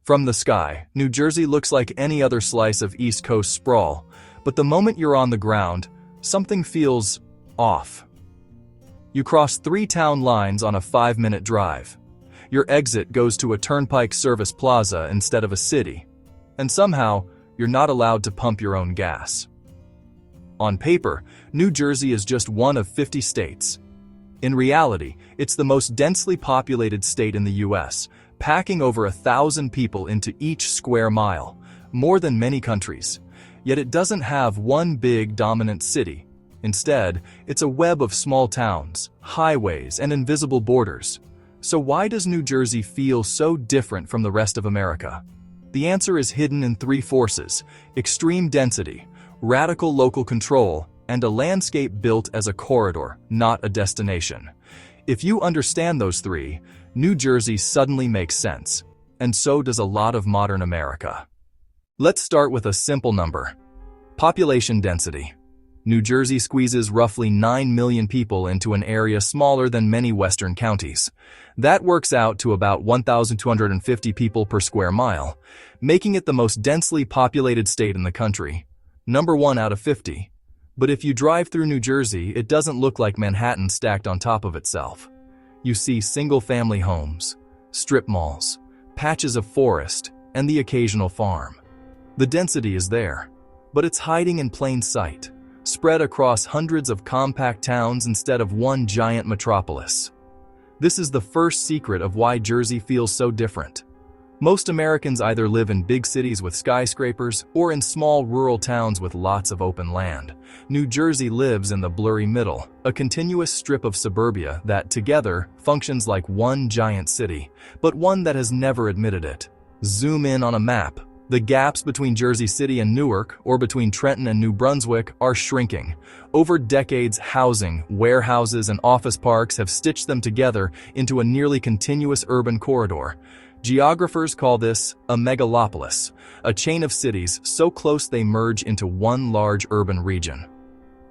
From the sky, New Jersey looks like any other slice of East Coast sprawl, but the moment you're on the ground, something feels off. You cross 3 town lines on a 5-minute drive. Your exit goes to a turnpike service plaza instead of a city, and somehow, you're not allowed to pump your own gas. On paper, New Jersey is just one of 50 states. In reality, it's the most densely populated state in the U.S., packing over 1,000 people into each square mile, more than many countries. Yet it doesn't have one big dominant city. Instead, it's a web of small towns, highways, and invisible borders. So why does New Jersey feel so different from the rest of America? The answer is hidden in 3 forces: extreme density, radical local control, and a landscape built as a corridor, not a destination. If you understand those 3, New Jersey suddenly makes sense, and so does a lot of modern America. Let's start with a simple number: population density. New Jersey squeezes roughly 9 million people into an area smaller than many western counties. That works out to about 1,250 people per square mile, making it the most densely populated state in the country, number 1 out of 50. But if you drive through New Jersey, it doesn't look like Manhattan stacked on top of itself. You see single-family homes, strip malls, patches of forest, and the occasional farm. The density is there, but it's hiding in plain sight, spread across hundreds of compact towns instead of one giant metropolis. This is the first secret of why Jersey feels so different. Most Americans either live in big cities with skyscrapers or in small rural towns with lots of open land. New Jersey lives in the blurry middle, a continuous strip of suburbia that, together, functions like one giant city, but one that has never admitted it. Zoom in on a map. The gaps between Jersey City and Newark, or between Trenton and New Brunswick, are shrinking. Over decades, housing, warehouses, and office parks have stitched them together into a nearly continuous urban corridor. Geographers call this a megalopolis, a chain of cities so close they merge into one large urban region.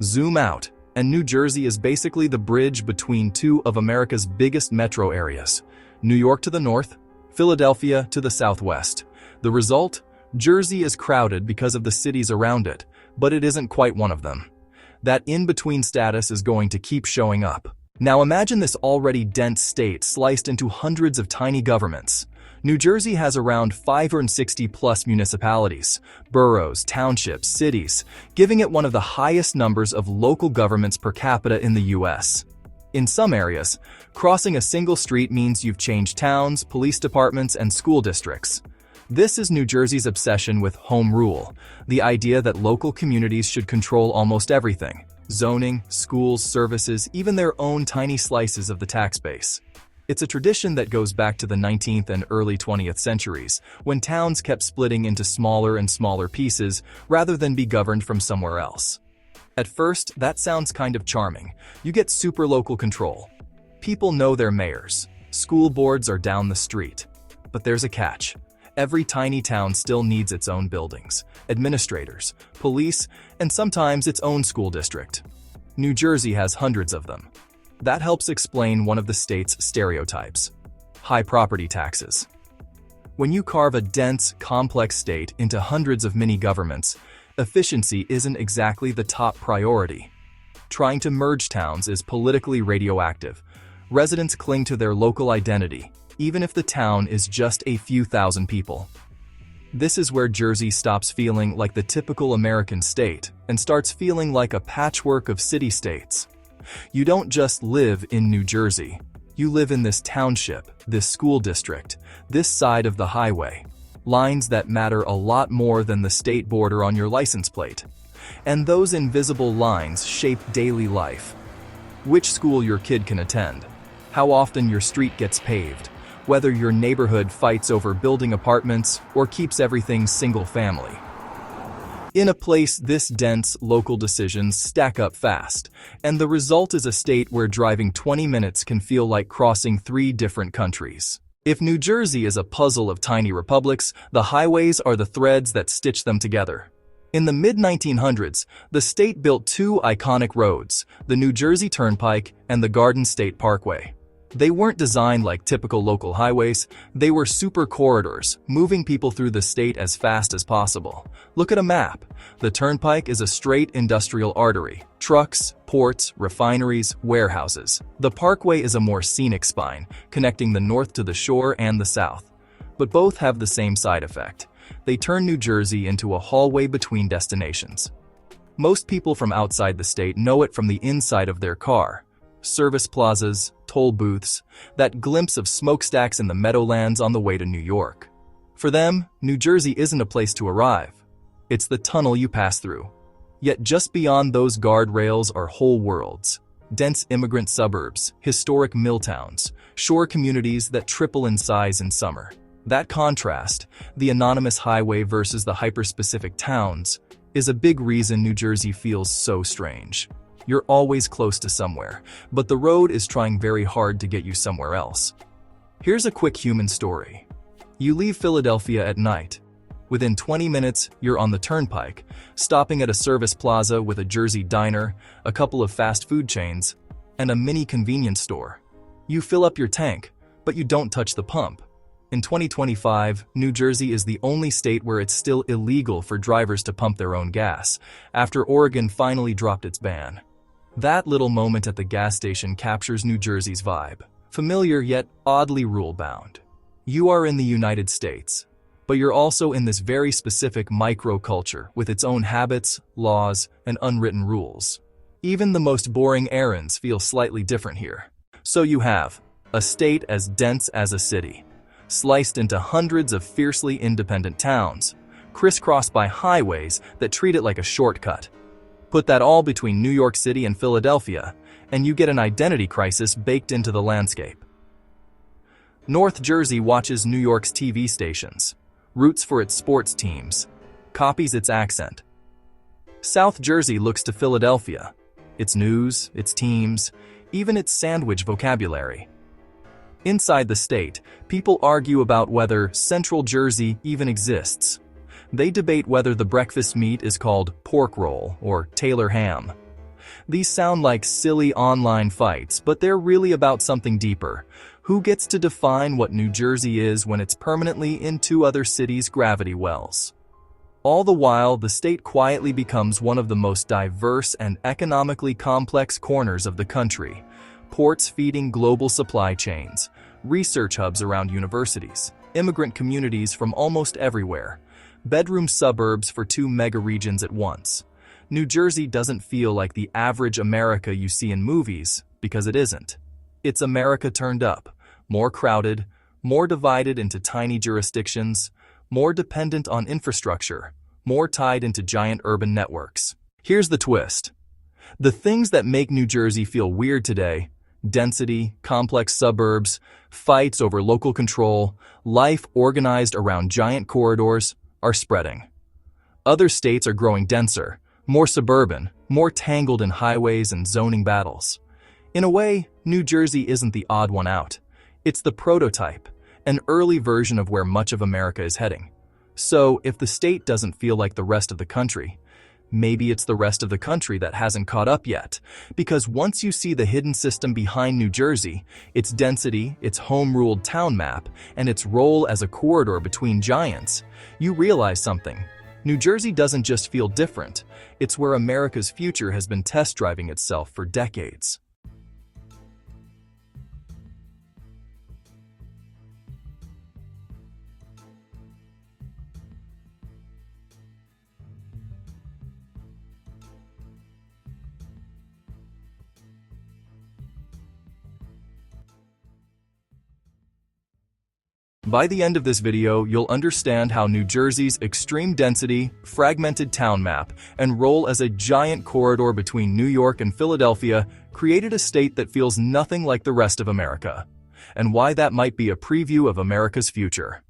Zoom out, and New Jersey is basically the bridge between 2 of America's biggest metro areas: New York to the north, Philadelphia to the southwest. The result? Jersey is crowded because of the cities around it, but it isn't quite one of them. That in-between status is going to keep showing up. Now imagine this already dense state sliced into hundreds of tiny governments. New Jersey has around 560+ municipalities, boroughs, townships, cities, giving it one of the highest numbers of local governments per capita in the U.S. In some areas, crossing a single street means you've changed towns, police departments, and school districts. This is New Jersey's obsession with home rule, the idea that local communities should control almost everything: zoning, schools, services, even their own tiny slices of the tax base. It's a tradition that goes back to the 19th and early 20th centuries, when towns kept splitting into smaller and smaller pieces rather than be governed from somewhere else. At first, that sounds kind of charming. You get super local control. People know their mayors. School boards are down the street. But there's a catch. Every tiny town still needs its own buildings, administrators, police, and sometimes its own school district. New Jersey has hundreds of them. That helps explain one of the state's stereotypes: high property taxes. When you carve a dense, complex state into hundreds of mini-governments, efficiency isn't exactly the top priority. Trying to merge towns is politically radioactive. Residents cling to their local identity, even if the town is just a few thousand people. This is where Jersey stops feeling like the typical American state and starts feeling like a patchwork of city-states. You don't just live in New Jersey. You live in this township, this school district, this side of the highway. Lines that matter a lot more than the state border on your license plate. And those invisible lines shape daily life. Which school your kid can attend, how often your street gets paved, whether your neighborhood fights over building apartments or keeps everything single-family. In a place this dense, local decisions stack up fast, and the result is a state where driving 20 minutes can feel like crossing 3 different countries. If New Jersey is a puzzle of tiny republics, the highways are the threads that stitch them together. In the mid-1900s, the state built 2 iconic roads, the New Jersey Turnpike and the Garden State Parkway. They weren't designed like typical local highways, they were super corridors, moving people through the state as fast as possible. Look at a map. The turnpike is a straight industrial artery. Trucks, ports, refineries, warehouses. The parkway is a more scenic spine, connecting the north to the shore and the south. But both have the same side effect. They turn New Jersey into a hallway between destinations. Most people from outside the state know it from the inside of their car. Service plazas, toll booths, that glimpse of smokestacks in the meadowlands on the way to New York. For them, New Jersey isn't a place to arrive. It's the tunnel you pass through. Yet just beyond those guardrails are whole worlds. Dense immigrant suburbs, historic mill towns, shore communities that triple in size in summer. That contrast, the anonymous highway versus the hyper-specific towns, is a big reason New Jersey feels so strange. You're always close to somewhere, but the road is trying very hard to get you somewhere else. Here's a quick human story. You leave Philadelphia at night. Within 20 minutes, you're on the turnpike, stopping at a service plaza with a Jersey diner, a couple of fast food chains, and a mini convenience store. You fill up your tank, but you don't touch the pump. In 2025, New Jersey is the only state where it's still illegal for drivers to pump their own gas, after Oregon finally dropped its ban. That little moment at the gas station captures New Jersey's vibe. Familiar yet oddly rule-bound. You are in the United States, but you're also in this very specific micro-culture with its own habits, laws, and unwritten rules. Even the most boring errands feel slightly different here. So you have a state as dense as a city, sliced into hundreds of fiercely independent towns, crisscrossed by highways that treat it like a shortcut. Put that all between New York City and Philadelphia, and you get an identity crisis baked into the landscape. North Jersey watches New York's TV stations, roots for its sports teams, copies its accent. South Jersey looks to Philadelphia, its news, its teams, even its sandwich vocabulary. Inside the state, people argue about whether Central Jersey even exists. They debate whether the breakfast meat is called pork roll or Taylor ham. These sound like silly online fights, but they're really about something deeper. Who gets to define what New Jersey is when it's permanently in two other cities' gravity wells? All the while, the state quietly becomes one of the most diverse and economically complex corners of the country. Ports feeding global supply chains, research hubs around universities, immigrant communities from almost everywhere, bedroom suburbs for two mega regions at once. New Jersey doesn't feel like the average America you see in movies, because it isn't. It's America turned up, more crowded, more divided into tiny jurisdictions, more dependent on infrastructure, more tied into giant urban networks. Here's the twist. The things that make New Jersey feel weird today, density, complex suburbs, fights over local control, life organized around giant corridors, are spreading. Other states are growing denser, more suburban, more tangled in highways and zoning battles. In a way, New Jersey isn't the odd one out. It's the prototype, an early version of where much of America is heading. So, if the state doesn't feel like the rest of the country, maybe it's the rest of the country that hasn't caught up yet. Because once you see the hidden system behind New Jersey, its density, its home-ruled town map, and its role as a corridor between giants, you realize something. New Jersey doesn't just feel different, it's where America's future has been test driving itself for decades. By the end of this video, you'll understand how New Jersey's extreme density, fragmented town map, and role as a giant corridor between New York and Philadelphia created a state that feels nothing like the rest of America, and why that might be a preview of America's future.